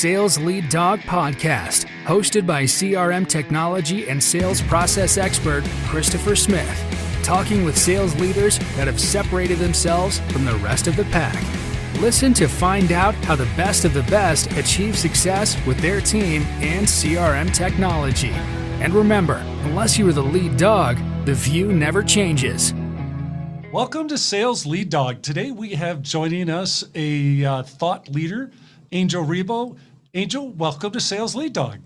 Sales Lead Dog Podcast, hosted by CRM technology and sales process expert Christopher Smith, talking with sales leaders that have separated themselves from the rest of the pack. Listen to find out how the best of the best achieve success with their team and CRM technology. And remember, unless you are the lead dog, the view never changes. Welcome to Sales Lead Dog. Today we have joining us a thought leader, Angel Ribo. Angel, welcome to Sales Lead Dog.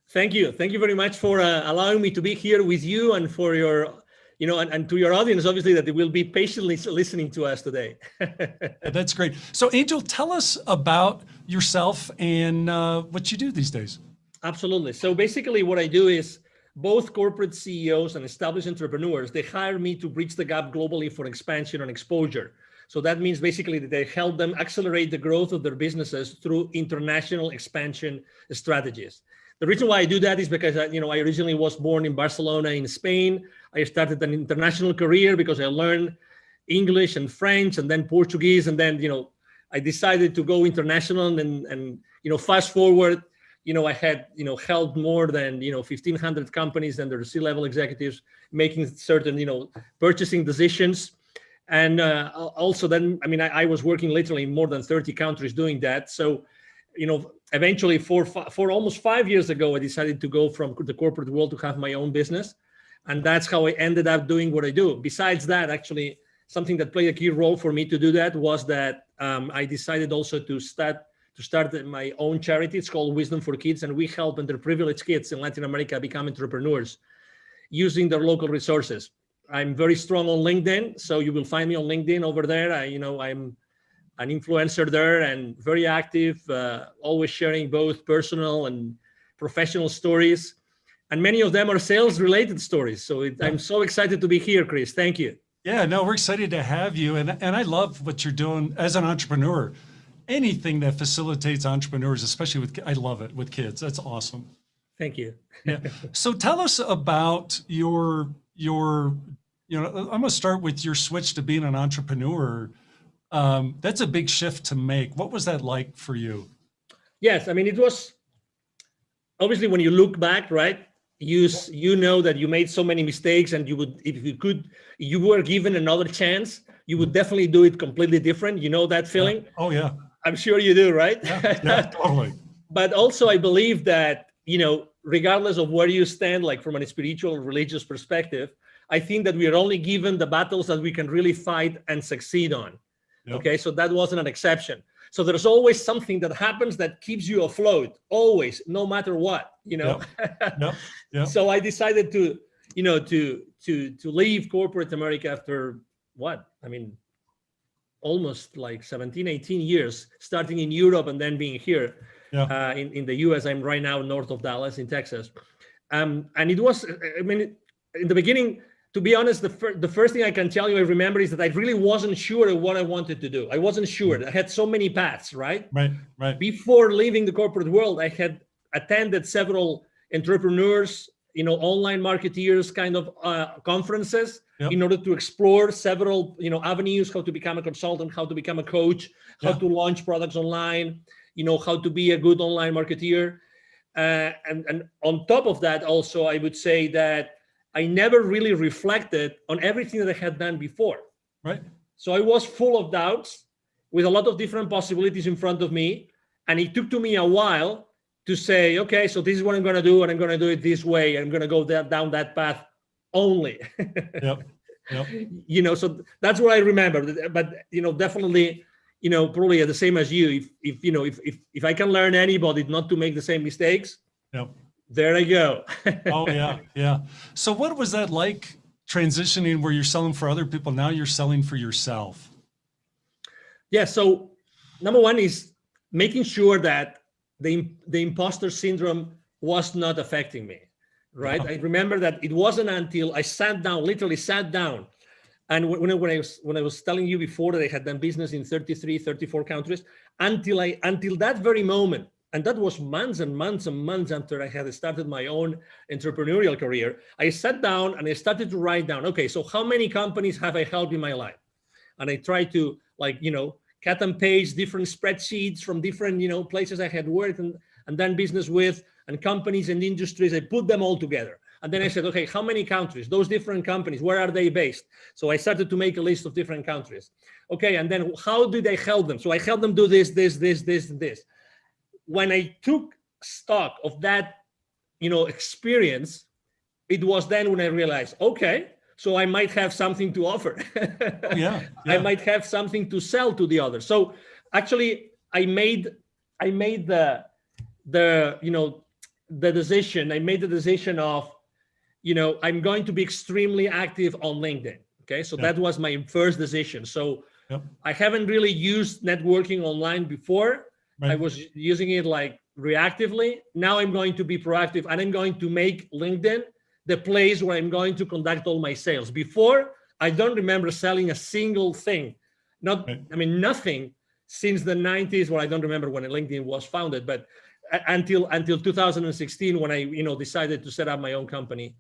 Thank you. Thank you very much for allowing me to be here with you and for your, and to your audience, obviously, that they will be patiently listening to us today. That's great. So Angel, tell us about yourself and what you do these days. Absolutely. So basically what I do is both corporate CEOs and established entrepreneurs, they hire me to bridge the gap globally for expansion and exposure. So that means basically that they help them accelerate the growth of their businesses through international expansion strategies. The reason why I do that is because I originally was born in Barcelona in Spain. I started an international career because I learned English and French and then Portuguese. And then, I decided to go international and fast forward, I had, helped more than, 1,500 companies and their C-level executives making certain, purchasing decisions. And also then, I was working literally in more than 30 countries doing that. So, eventually for almost 5 years ago, I decided to go from the corporate world to have my own business. And that's how I ended up doing what I do. Besides that, actually, something that played a key role for me to do that was that I decided also to start my own charity. It's called Wisdom for Kids. And we help underprivileged kids in Latin America become entrepreneurs using their local resources. I'm very strong on LinkedIn, so you will find me on LinkedIn over there. I'm an influencer there and very active, always sharing both personal and professional stories. And many of them are sales-related stories. So I'm so excited to be here, Chris. Thank you. Yeah, no, we're excited to have you. And I love what you're doing as an entrepreneur. Anything that facilitates entrepreneurs, especially I love it with kids. That's awesome. Thank you. Yeah. So tell us about your I'm going to start with your switch to being an entrepreneur. That's a big shift to make. What was that like for you? Yes, it was obviously when you look back, right? You know that you made so many mistakes, and you would, if you were given another chance, you would definitely do it completely different. You know that feeling? Yeah. Oh yeah. I'm sure you do, right? Yeah, totally. But also I believe that, regardless of where you stand, like from a spiritual or religious perspective, I think that we are only given the battles that we can really fight and succeed on. Yep. Okay, so that wasn't an exception. So there's always something that happens that keeps you afloat, always, no matter what, Yep. Yep. So I decided to leave corporate America after almost like 17, 18 years, starting in Europe and then being here. Yeah. In the US. I'm right now north of Dallas in Texas. And it was, in the beginning, to be honest, the first thing I can tell you I remember is that I really wasn't sure of what I wanted to do. I wasn't sure. I had so many paths, right? Right. Before leaving the corporate world, I had attended several entrepreneurs, online marketeers kind of conferences. Yep. In order to explore several, avenues, how to become a consultant, how to become a coach, how to launch products online, how to be a good online marketeer. And on top of that, also, I would say that I never really reflected on everything that I had done before. Right. So I was full of doubts with a lot of different possibilities in front of me. And it took to me a while to say, okay, so this is what I'm going to do, and I'm going to do it this way. I'm going to go down that path only. Yep. So that's what I remember. But, definitely, probably the same as you. If I can learn anybody not to make the same mistakes, yep. There I go. Oh, yeah. So what was that like transitioning where you're selling for other people? Now you're selling for yourself. Yeah. So number one is making sure that the imposter syndrome was not affecting me, right? I remember that it wasn't until I literally sat down. And when I was telling you before that I had done business in 33, 34 countries, until that very moment, and that was months and months and months after I had started my own entrepreneurial career, I sat down and I started to write down, okay, so how many companies have I helped in my life? And I tried to cut and paste different spreadsheets from different, places I had worked and done business with, and companies and industries. I put them all together. And then I said, okay, how many countries? Those different companies, where are they based? So I started to make a list of different countries. Okay, and then how did I help them? So I helped them do this, this, this, this, and this. When I took stock of that, experience, it was then when I realized, okay, so I might have something to offer. Yeah. I might have something to sell to the others. So actually, I made the decision. I made the decision of, I'm going to be extremely active on LinkedIn. Okay, so that was my first decision. So I haven't really used networking online before. Right. I was using it like reactively. Now I'm going to be proactive, and I'm going to make LinkedIn the place where I'm going to conduct all my sales. Before, I don't remember selling a single thing. Nothing since the 90s, where I don't remember when LinkedIn was founded, but until 2016, when I decided to set up my own company.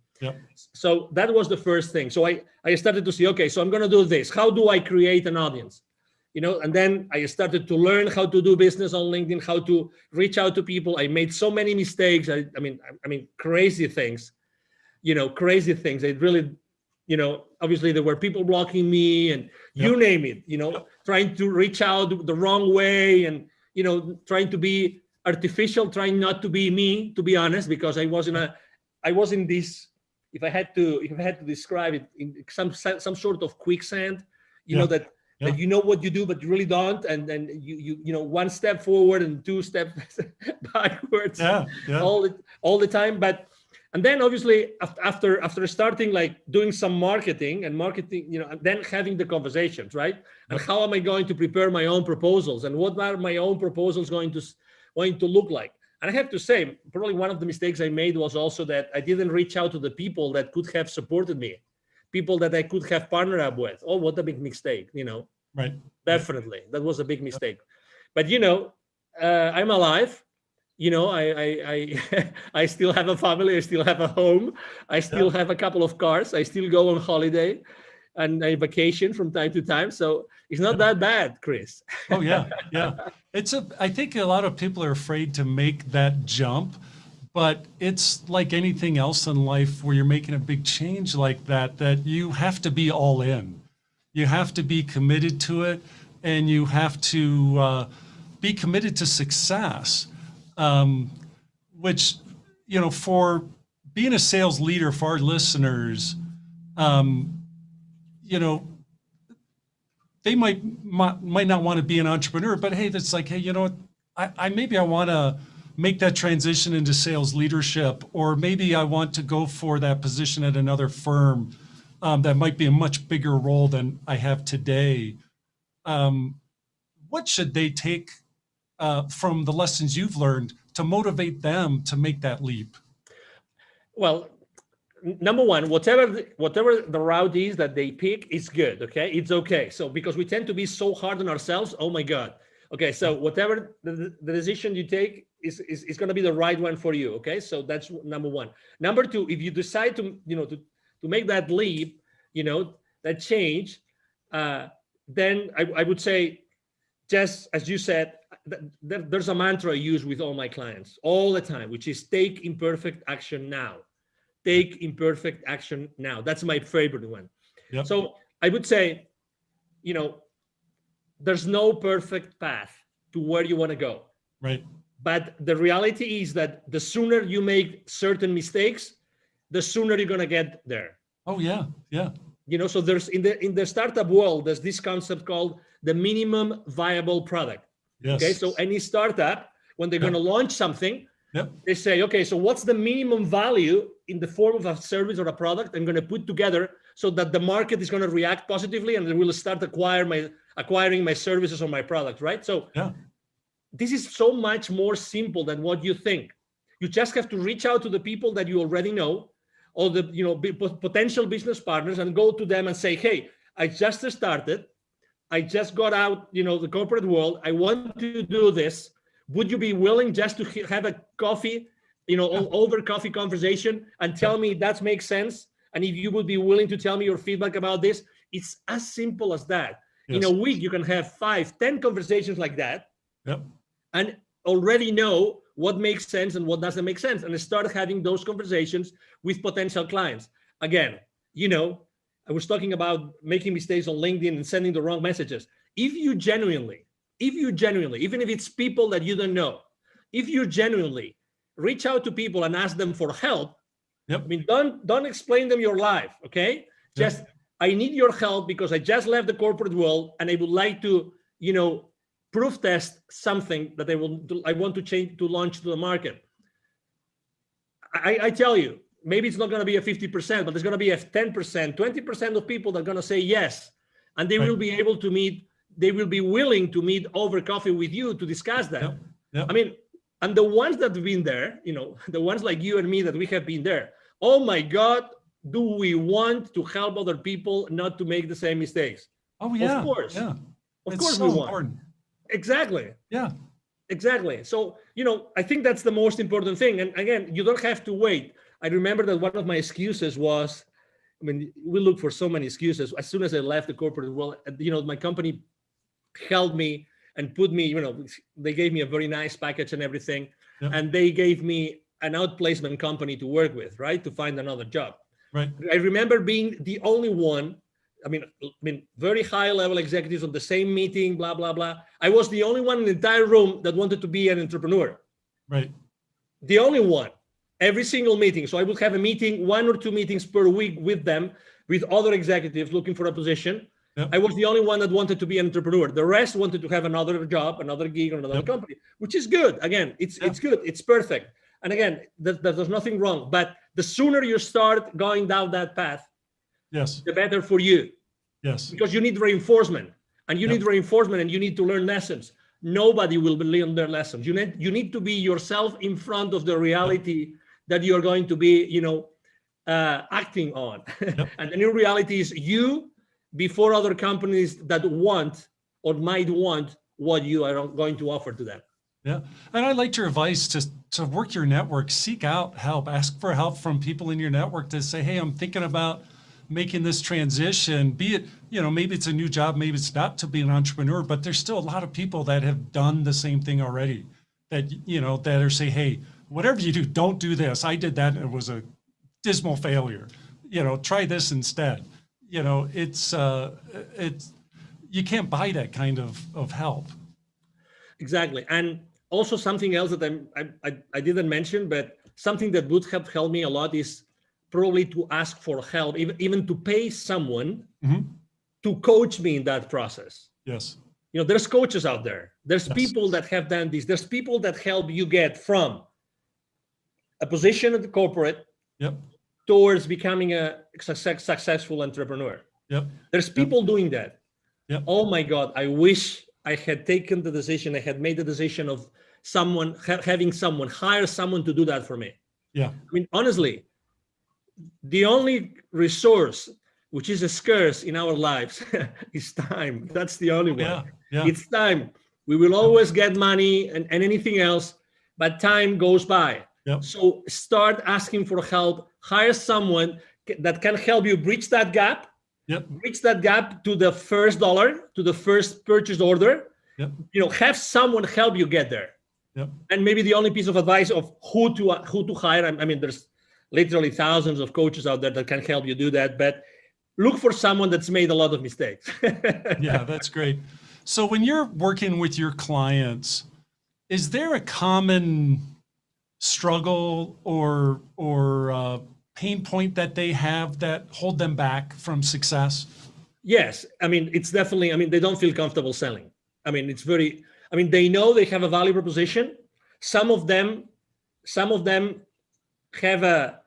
So that was the first thing. So I started to see, okay, so I'm going to do this. How do I create an audience? And then I started to learn how to do business on LinkedIn, how to reach out to people. I made so many mistakes. I mean, crazy things. Crazy things. It really, obviously there were people blocking me, and you name it. Trying to reach out the wrong way, and trying to be artificial, trying not to be me, to be honest, because I was in this. If I had to describe it, in some sort of quicksand, that you know what you do, but you really don't, and then you one step forward and two steps backwards, all the time. And then obviously after starting like doing some marketing, and then having the conversations, right? And how am I going to prepare my own proposals, and what are my own proposals going to look like? And I have to say, probably one of the mistakes I made was also that I didn't reach out to the people that could have supported me, people that I could have partnered up with. Oh, what a big mistake, Right. Definitely. That was a big mistake. But, I'm alive. I still have a family. I still have a home. I still have a couple of cars. I still go on holiday and I vacation from time to time. So it's not that bad, Chris. Oh, yeah. Yeah. I think a lot of people are afraid to make that jump, but it's like anything else in life where you're making a big change like that you have to be all in. You have to be committed to it, and you have to be committed to success, which, for being a sales leader, for our listeners, they might not want to be an entrepreneur, but hey, that's like, hey, I want to make that transition into sales leadership, or maybe I want to go for that position at another firm that might be a much bigger role than I have today. What should they take from the lessons you've learned to motivate them to make that leap? Well, number one, whatever the route is that they pick is good. Okay, it's okay. So because we tend to be so hard on ourselves, oh my God. Okay, so whatever the decision you take is going to be the right one for you. Okay, so that's number one. Number two, if you decide to make that leap, that change, then I would say, just as you said, there's a mantra I use with all my clients all the time, which is take imperfect action now. Take imperfect action now. That's my favorite one. Yep. So I would say, there's no perfect path to where you want to go. Right. But the reality is that the sooner you make certain mistakes, the sooner you're going to get there. Oh, yeah. Yeah. So there's in the startup world, there's this concept called the minimum viable product. Yes. Okay. So any startup, when they're going to launch something, they say, okay, so what's the minimum value in the form of a service or a product I'm going to put together so that the market is going to react positively and they will start acquiring my services or my product, right? So this is so much more simple than what you think. You just have to reach out to the people that you already know, or the potential business partners, and go to them and say, hey, I just started. I just got out, the corporate world. I want to do this. Would you be willing just to have a coffee, over coffee conversation and tell me that makes sense? And if you would be willing to tell me your feedback about this, it's as simple as that. In a week, you can have 5, 10 conversations like that, Yep. and already know what makes sense and what doesn't make sense, and start having those conversations with potential clients. Again, I was talking about making mistakes on LinkedIn and sending the wrong messages. If you genuinely, even if it's people that you don't know, if you genuinely reach out to people and ask them for help, Yep. I mean, don't explain them your life, okay? Just, I need your help because I just left the corporate world and I would like to, proof test something that I want to change, to launch to the market. I tell you, maybe it's not going to be a 50%, but there's going to be a 10%, 20% of people that are going to say yes. And they will be able to meet, they will be willing to meet over coffee with you to discuss that. Yep. Yep. I mean, and the ones that have been there, the ones like you and me that we have been there, oh my God, do we want to help other people not to make the same mistakes? Oh yeah. Of course. Yeah. Of It's course so we want. important. Exactly. Yeah. Exactly. So, I think that's the most important thing. And again, you don't have to wait. I remember that one of my excuses was, we look for so many excuses. As soon as I left the corporate world, my company held me and put me, they gave me a very nice package and everything. Yep. And they gave me an outplacement company to work with, right? To find another job. Right. I remember being the only one, very high level executives on the same meeting, blah, blah, blah. I was the only one in the entire room that wanted to be an entrepreneur. Right. The only one, every single meeting. So I would have a meeting, 1 or 2 meetings per week with them, with other executives looking for a position. Yep. I was the only one that wanted to be an entrepreneur. The rest wanted to have another job, another gig, or another company, which is good. Again, it's good. It's perfect. And again, there's nothing wrong. But the sooner you start going down that path, yes, the better for you. Yes. Because you need reinforcement, and you need reinforcement, and you need to learn lessons. Nobody will learn their lessons. You need to be yourself in front of the reality that you're going to be, acting on. And the new reality is you before other companies that want or might want what you are going to offer to them. Yeah. And I liked your advice to work your network, seek out help, ask for help from people in your network to say, hey, I'm thinking about making this transition, be it, maybe it's a new job, maybe it's not to be an entrepreneur, but there's still a lot of people that have done the same thing already that, that are say, hey, whatever you do, don't do this. I did that and it was a dismal failure. Try this instead. It's you can't buy that kind of help. Exactly. And also something else that I didn't mention, but something that would have helped me a lot is probably to ask for help, even to pay someone to coach me in that process. Yes. There's coaches out there. There's people that have done this. There's people that help you get from a position at the corporate towards becoming a successful entrepreneur. There's people doing that. Oh my God, I wish I had taken the decision. I had made the decision of having someone hire someone to do that for me. Honestly, the only resource which is scarce in our lives is time. That's the only one. It's time. We will always get money and anything else, but time goes by. So start asking for help. Hire someone that can help you bridge that gap. Bridge that gap to the first dollar, to the first purchase order. Have someone help you get there. And maybe the only piece of advice of who to hire. There's literally thousands of coaches out there that can help you do that, but look for someone that's made a lot of mistakes. Yeah, that's great. So when you're working with your clients, is there a common struggle or pain point that they have that hold them back from success? Yes. It's definitely, they don't feel comfortable selling. They know they have a value proposition. Some of them have a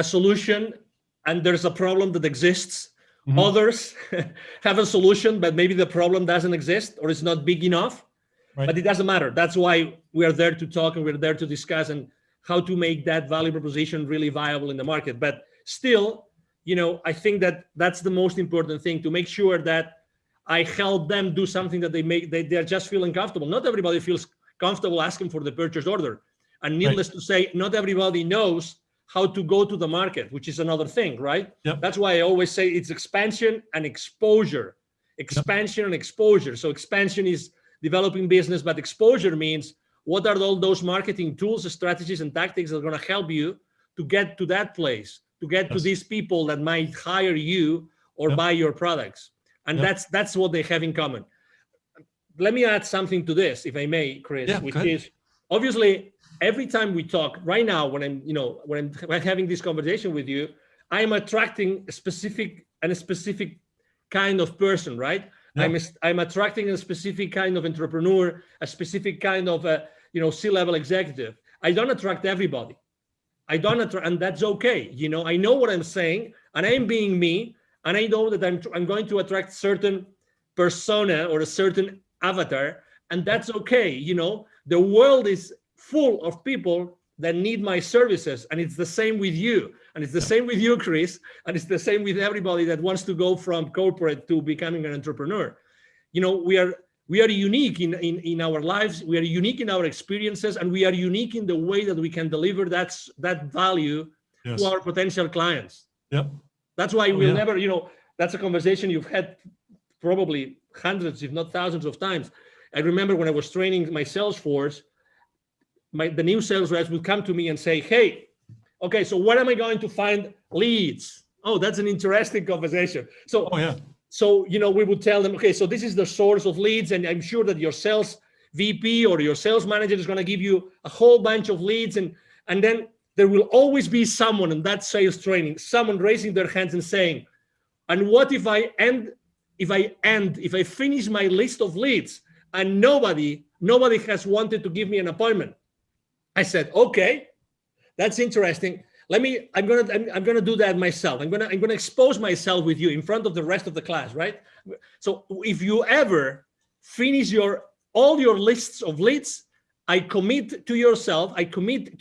solution and there's a problem that exists. Others have a solution, but maybe the problem doesn't exist or it's not big enough. But it doesn't matter. That's why we are there to talk and we're there to discuss and how to make that value proposition really viable in the market. But still, I think that's the most important thing, to make sure that I help them do something that they're just feeling comfortable. Not everybody feels comfortable asking for the purchase order. And needless to say, not everybody knows how to go to the market, which is another thing, right? That's why I always say it's expansion and exposure. expansion and exposure. So expansion is developing business, but exposure means what are all those marketing tools, strategies, and tactics that are going to help you to get to that place, to get to these people that might hire you or buy your products. And that's what they have in common. Let me add something to this, if I may, Chris, which is obviously every time we talk right now, when I'm having this conversation with you, I'm attracting a specific kind of person, right? I'm attracting a specific kind of entrepreneur, a specific kind of C-level executive. I don't attract everybody. And that's okay. I know what I'm saying, and I'm being me, and I know that I'm going to attract certain persona or a certain avatar, and that's okay. The world is full of people that need my services, and it's the same with you, and it's the same with you, Chris, and it's the same with everybody that wants to go from corporate to becoming an entrepreneur. We are unique in our lives, we are unique in our experiences, and we are unique in the way that we can deliver that value to our potential clients. That's why we'll never, that's a conversation you've had probably hundreds, if not thousands of times. I remember when I was training my sales force, the new sales reps would come to me and say, hey, okay, so where am I going to find leads? Oh, that's an interesting conversation. So, we would tell them, okay, so this is the source of leads, and I'm sure that your sales VP or your sales manager is going to give you a whole bunch of leads, and then there will always be someone in that sales training, someone raising their hands and saying, and what if I finish my list of leads and nobody has wanted to give me an appointment? I said, okay, that's interesting. I'm gonna do that myself. I'm gonna expose myself with you in front of the rest of the class, right? So if you ever finish all your lists of leads, I commit to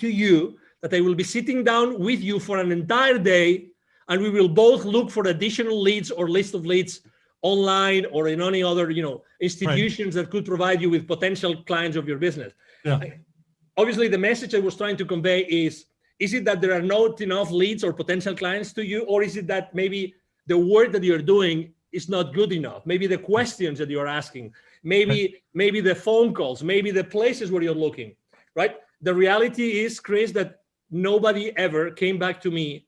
you that I will be sitting down with you for an entire day, and we will both look for additional leads or list of leads online or in any other institutions that could provide you with potential clients of your business. Obviously, the message I was trying to convey is it that there are not enough leads or potential clients to you, or is it that maybe the work that you're doing is not good enough? Maybe the questions that you're asking, maybe the phone calls, maybe the places where you're looking, right? The reality is, Chris, that nobody ever came back to me,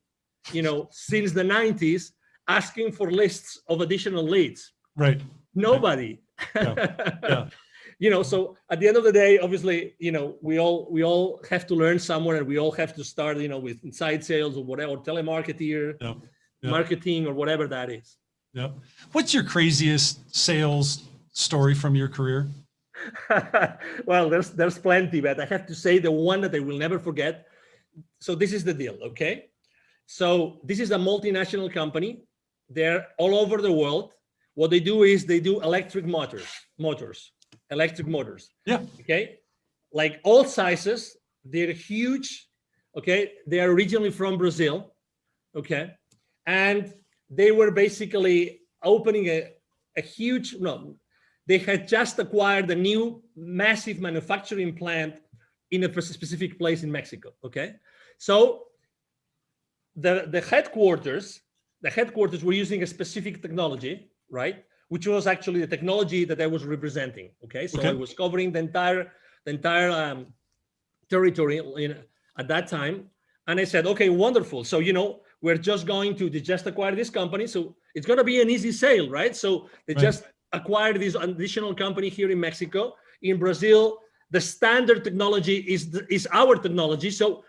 since the 90s asking for lists of additional leads. Right. Nobody. So at the end of the day, obviously, we all have to learn somewhere, and we all have to start, with inside sales or whatever, or telemarketer, marketing, or whatever that is. What's your craziest sales story from your career? Well, there's plenty, but I have to say the one that I will never forget. So this is the deal, okay? So this is a multinational company. They're all over the world. What they do is they do electric motors. Okay, like all sizes. They're huge. Okay, they are originally from Brazil. Okay, and they were basically opening a huge. No, they had just acquired a new massive manufacturing plant in a specific place in Mexico. Okay, so the headquarters were using a specific technology, right? Which was actually the technology that I was representing. Okay, so I was covering the entire territory at that time, and I said, okay, wonderful. So we're just going to just acquire this company, so it's going to be an easy sale, right? So they just acquired this additional company here in Mexico. In Brazil, the standard technology is our technology, so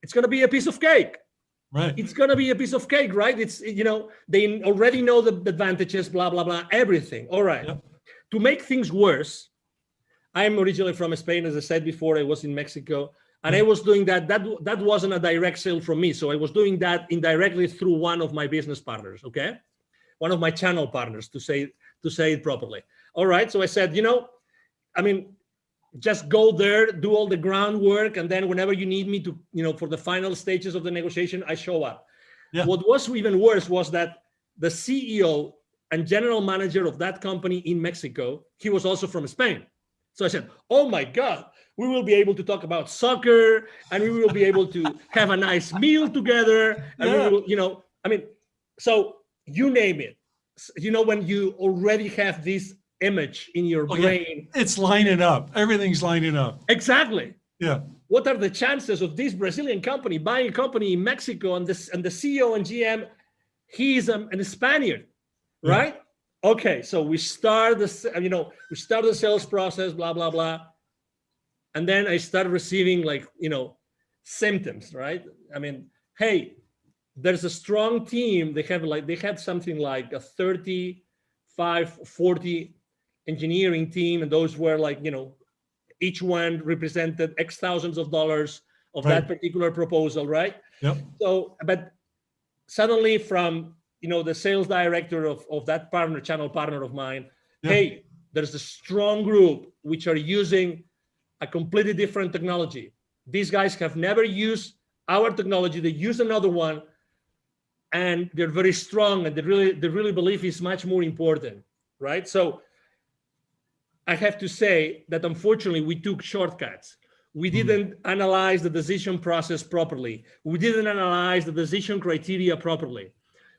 it's going to be a piece of cake. Right. It's going to be a piece of cake, right? It's, they already know the advantages, blah, blah, blah, everything. All right. To make things worse, I'm originally from Spain. As I said before, I was in Mexico, and I was doing that. That wasn't a direct sale from me. So I was doing that indirectly through one of my business partners. Okay. One of my channel partners, to say it properly. All right. So I said, just go there, do all the groundwork, and then whenever you need me to, for the final stages of the negotiation, I show up. What was even worse was that the CEO and general manager of that company in Mexico, he was also from Spain. So I said, oh my God, we will be able to talk about soccer, and we will be able to have a nice meal together. And we will, so you name it. when you already have this image in your brain. Yeah. It's lining up. Everything's lining up. Exactly. Yeah. What are the chances of this Brazilian company buying a company in Mexico, and the CEO and GM, he is a Spaniard, right? Yeah. Okay, so we start the sales process, blah blah blah, and then I start receiving symptoms, right? I mean, hey, there's a strong team. They had something like a 35, 40 engineering team, and those were each one represented X thousands of dollars of that particular proposal, right? Yep. So, but suddenly from, the sales director of that channel partner of mine, hey, there's a strong group which are using a completely different technology. These guys have never used our technology. They use another one, and they're very strong, and they really believe it's much more important, right? So I have to say that unfortunately we took shortcuts. We didn't analyze the decision process properly. We didn't analyze the decision criteria properly.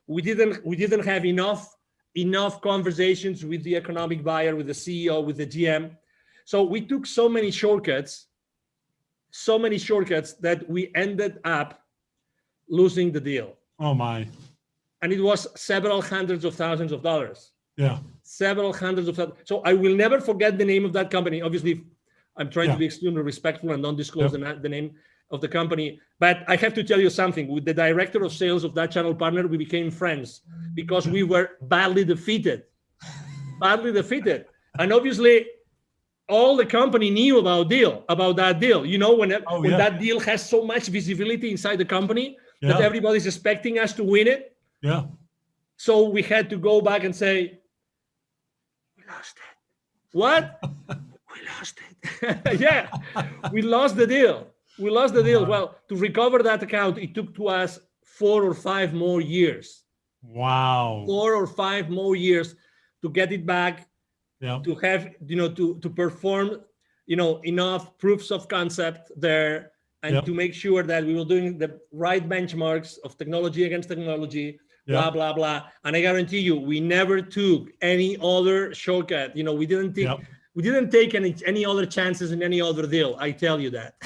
We didn't have enough conversations with the economic buyer, with the CEO, with the GM. So we took so many shortcuts that we ended up losing the deal. Oh my. And it was several hundreds of thousands of dollars. Yeah. Several hundreds of thousands. So I will never forget the name of that company. Obviously, I'm trying to be extremely respectful and don't disclose the name of the company. But I have to tell you something. With the director of sales of that channel partner, we became friends because we were badly defeated. And obviously, all the company knew about that deal. When that deal has so much visibility inside the company that everybody's expecting us to win it. Yeah. So we had to go back and say, we lost it. What? We lost it. Yeah, we lost the deal. Well, to recover that account, it took to us 4 or 5 more years. Wow. 4 or 5 more years to get it back, to have, to perform, enough proofs of concept there, and to make sure that we were doing the right benchmarks of technology against technology, blah, blah, blah. And I guarantee you, we never took any other shortcut. We didn't take any other chances in any other deal. I tell you that.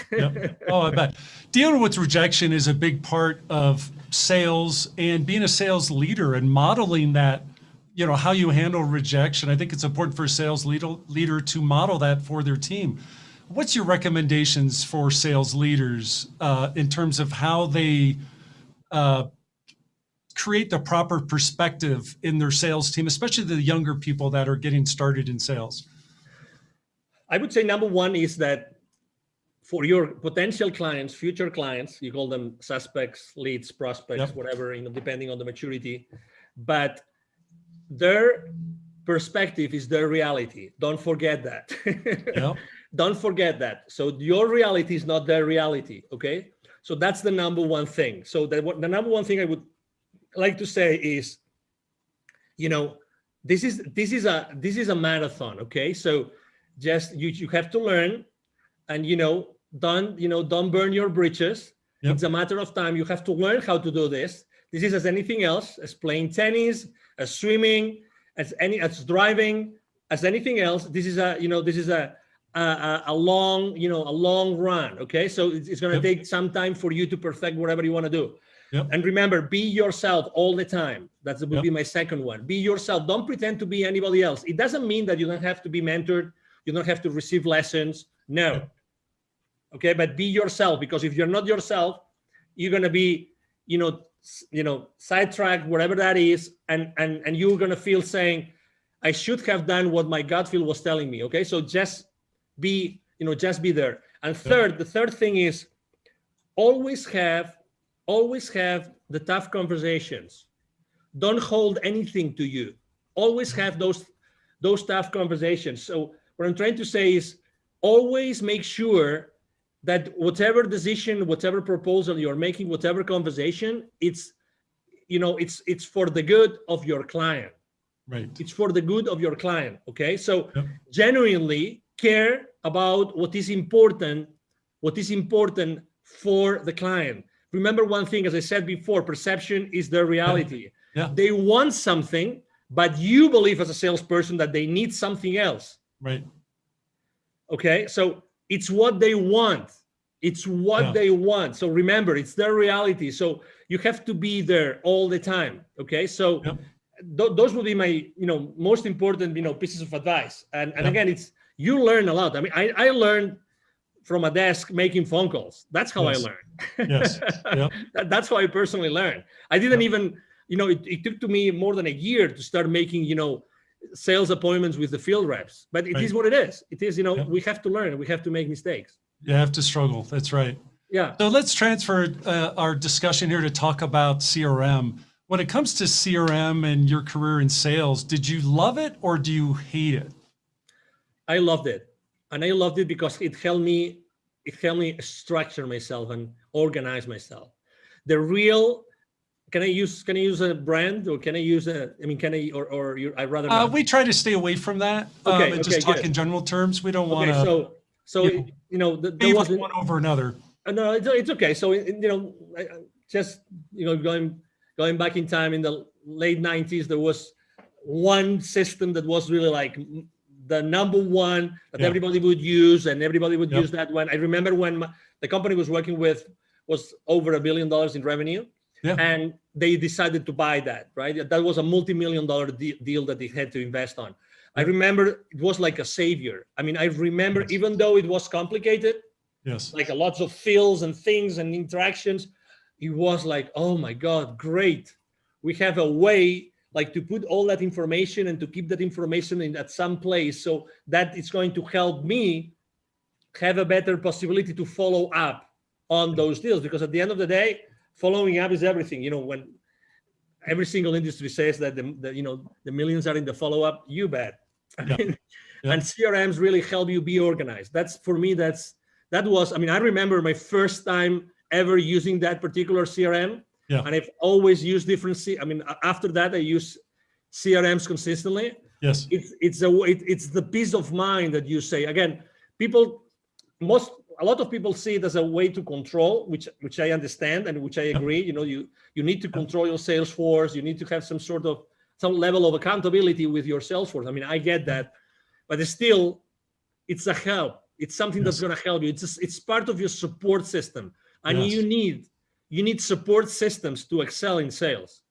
Oh, I bet. Dealing with rejection is a big part of sales, and being a sales leader and modeling that, how you handle rejection. I think it's important for a sales leader to model that for their team. What's your recommendations for sales leaders in terms of how they create the proper perspective in their sales team, especially the younger people that are getting started in sales? I would say number one is that for your potential clients, future clients, you call them suspects, leads, prospects, whatever, depending on the maturity, but their perspective is their reality. Don't forget that. Don't forget that. So your reality is not their reality. Okay. So that's the number one thing. So the number one thing I would like to say is, this is a marathon. Okay. So just you have to learn, and don't burn your bridges. It's a matter of time. You have to learn how to do this. This is as anything else, as playing tennis, as swimming, as driving, as anything else. This is a long run. Okay, so it's going to take some time for you to perfect whatever you want to do. And remember, be yourself all the time. That would be my second one. Be yourself. Don't pretend to be anybody else. It doesn't mean that you don't have to be mentored. You don't have to receive lessons. No. Okay, but be yourself, because if you're not yourself, you're going to be, sidetracked, whatever that is, and you're going to feel saying, I should have done what my gut feel was telling me. Okay, so just be there. And the third thing is always have the tough conversations. Don't hold anything to you. Always have those tough conversations. So what I'm trying to say is always make sure that whatever decision, whatever proposal you're making, whatever conversation, it's for the good of your client. Right. It's for the good of your client. Okay. So genuinely care about what is important for the client. Remember one thing, as I said before, perception is their reality. They want something, but you believe as a salesperson that they need something else. Right. Okay. So it's what they want. It's what they want. So remember, it's their reality. So you have to be there all the time. Okay. So those would be my, most important, pieces of advice. And again, you learn a lot. I mean, I learned from a desk making phone calls. That's how I learned. Yes. Yep. That's how I personally learned. I didn't even, it took to me more than a year to start making, sales appointments with the field reps, but it is what it is. It is, we have to learn, we have to make mistakes. You have to struggle. That's right. Yeah. So let's transfer our discussion here to talk about CRM. When it comes to CRM and your career in sales, did you love it or do you hate it? I loved it. And I loved it because it helped me structure myself and organize myself. The real, can I use a brand, or can I use I'd rather not? We try to stay away from that. And just talk in general terms. We don't want to. So there wasn't one over another. No, it's okay. So just going back in time in the late 90s, there was one system that was really like the number one that everybody would use, and everybody would use that one. I remember when the company was working with was over $1 billion in revenue, and they decided to buy that. Right, that was a multi-million-dollar deal that they had to invest on. I remember it was like a savior. I mean, I remember even though it was complicated, like lots of fields and things and interactions, it was like, oh my God, great. We have a way like to put all that information and to keep that information in at some place so that it's going to help me have a better possibility to follow up on those deals. Because at the end of the day, following up is everything. When every single industry says that the millions are in the follow-up, you bet. And CRMs really help you be organized. That's for me, that was, I remember my first time ever using that particular CRM. And I've always used different. After that, I use CRMs consistently. Yes, it's the peace of mind that you say. Again, a lot of people see it as a way to control, which I understand and which I agree. You need to control your sales force. You need to have some level of accountability with your sales force. I get that, but it's a help. It's something that's going to help you. It's part of your support system, and you need support systems to excel in sales.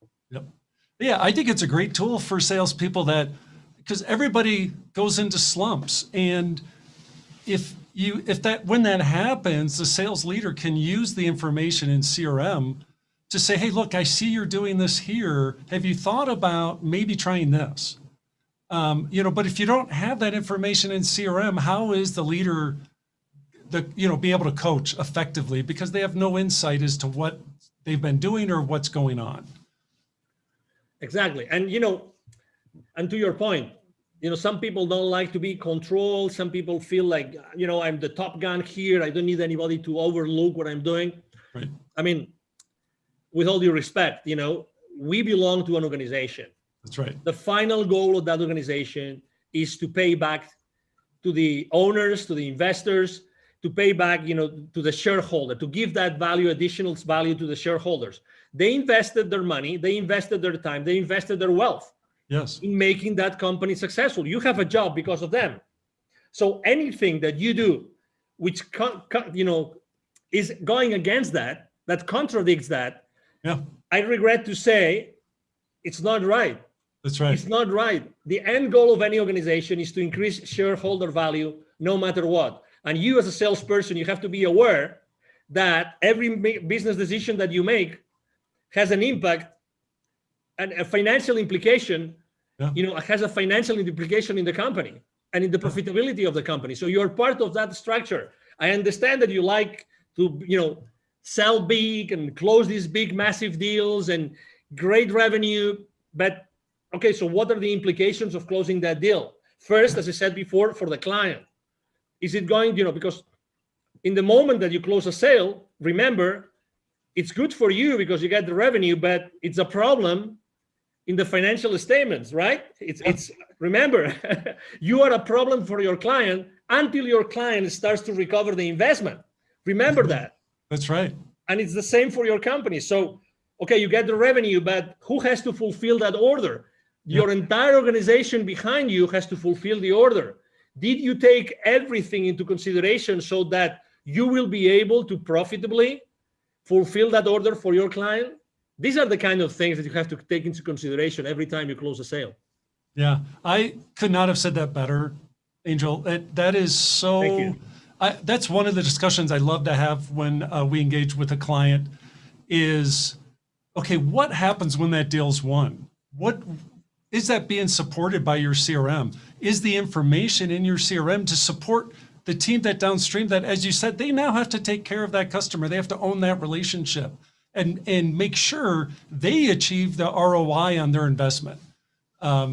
Yeah, I think it's a great tool for salespeople because everybody goes into slumps, and when that happens, the sales leader can use the information in CRM to say, hey, look, I see you're doing this here. Have you thought about maybe trying this? But if you don't have that information in CRM, how is the leader be able to coach effectively, because they have no insight as to what they've been doing or what's going on? Exactly. And, and to your point, some people don't like to be controlled. Some people feel like, I'm the top gun here. I don't need anybody to overlook what I'm doing. Right. With all due respect, we belong to an organization. That's right. The final goal of that organization is to pay back to the owners, to the investors, to pay back, to the shareholder, to give that additional value to the shareholders. They invested their money, they invested their time, they invested their wealth in making that company successful. You have a job because of them. So anything that you do, which is going against that contradicts that, I regret to say, it's not right. That's right. It's not right. The end goal of any organization is to increase shareholder value no matter what. And you as a salesperson, you have to be aware that every business decision that you make has an impact and a financial implication, has a financial implication in the company and in the profitability of the company. So you're part of that structure. I understand that you like to, sell big and close these big, massive deals and great revenue. But okay, so what are the implications of closing that deal? First, as I said before, for the client, is it going, because in the moment that you close a sale, remember, it's good for you because you get the revenue, but it's a problem in the financial statements, right? It's remember, you are a problem for your client until your client starts to recover the investment. Remember that. That's right. And it's the same for your company. So, okay, you get the revenue, but who has to fulfill that order? Your entire organization behind you has to fulfill the order. Did you take everything into consideration so that you will be able to profitably fulfill that order for your client? These are the kind of things that you have to take into consideration every time you close a sale. Yeah, I could not have said that better, Angel. That is so. Thank you. That's one of the discussions I love to have when we engage with a client is, okay, what happens when that deal's won? What is that being supported by your CRM? Is the information in your CRM to support the team that downstream that, as you said, they now have to take care of that customer. They have to own that relationship and make sure they achieve the ROI on their investment.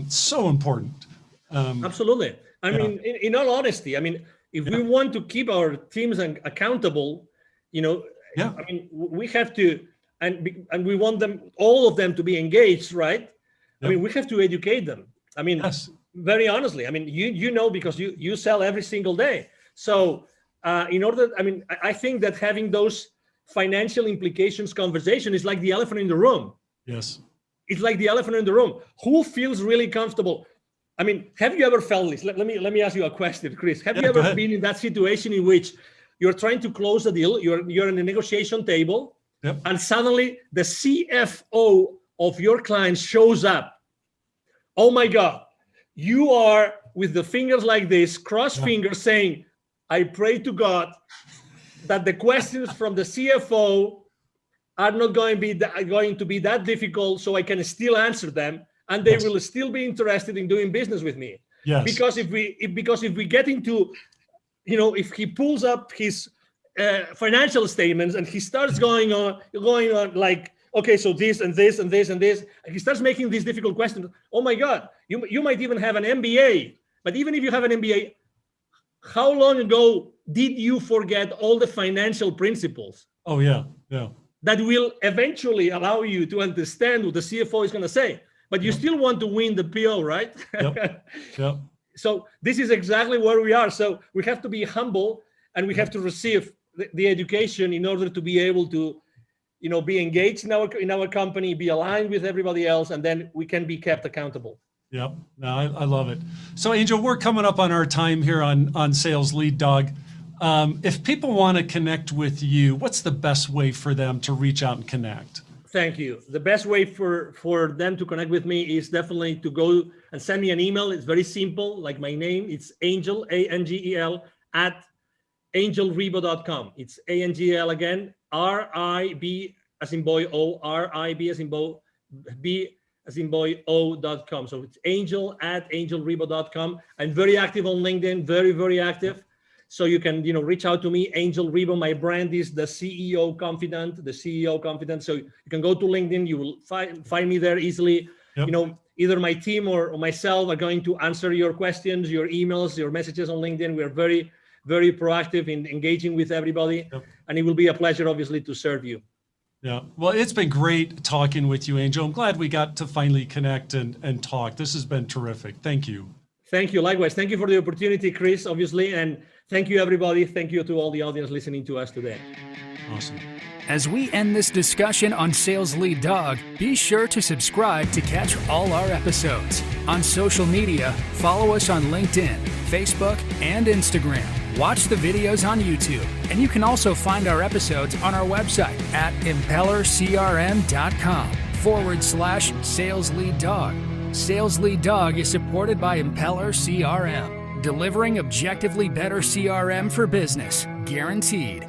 So important. Absolutely. I mean, in all honesty, I mean, if we want to keep our teams accountable, I mean, we have to, and we want them, all of them, to be engaged, right? I mean, we have to educate them. I mean, very honestly, I mean, because you sell every single day. So I think that having those financial implications conversation is like the elephant in the room. Yes. It's like the elephant in the room. Who feels really comfortable? I mean, have you ever felt this? Let me ask you a question, Chris. Have you ever been in that situation in which you're trying to close a deal, you're in a negotiation table, and suddenly the CFO of your client shows up? Oh my God, you are with the fingers like this, cross fingers, saying, I pray to God that the questions from the CFO are not going to be that difficult, so I can still answer them, and they will still be interested in doing business with me. Yes. Because if we get into, if he pulls up his financial statements and he starts going on like, okay, so this and this and this and this, and he starts making these difficult questions. Oh my God, you might even have an MBA, but even if you have an MBA, how long ago did you forget all the financial principles? Oh yeah. That will eventually allow you to understand what the CFO is going to say, but you still want to win the PO, right? Yep. So this is exactly where we are. So we have to be humble, and we have to receive the education in order to be able to, be engaged in our company, be aligned with everybody else, and then we can be kept accountable. Yep. No, I love it. So Angel, we're coming up on our time here on Sales Lead Dog. If people want to connect with you, what's the best way for them to reach out and connect? Thank you. The best way for them to connect with me is definitely to go and send me an email. It's very simple, like my name. It's Angel, Angel, at angelribo.com. It's ANGL again, RIB as in boy, O, RIB as in boy, B as in boy, O.com. So it's Angel at angelribo.com. I'm very active on LinkedIn, very, very active. So you can, reach out to me, Angel Ribo. My brand is the CEO Confidant, So you can go to LinkedIn. You will find me there easily. Yep. Either my team or myself are going to answer your questions, your emails, your messages on LinkedIn. We are very, very proactive in engaging with everybody. Yep. And it will be a pleasure, obviously, to serve you. Yeah. Well, it's been great talking with you, Angel. I'm glad we got to finally connect and talk. This has been terrific. Thank you. Thank you. Likewise. Thank you for the opportunity, Chris, obviously. And thank you, everybody. Thank you to all the audience listening to us today. Awesome. As we end this discussion on Sales Lead Dog, be sure to subscribe to catch all our episodes. On social media, follow us on LinkedIn, Facebook, and Instagram. Watch the videos on YouTube, and you can also find our episodes on our website at impellercrm.com/Sales Lead Dog. Sales Lead Dog is supported by Impeller CRM, delivering objectively better CRM for business, guaranteed.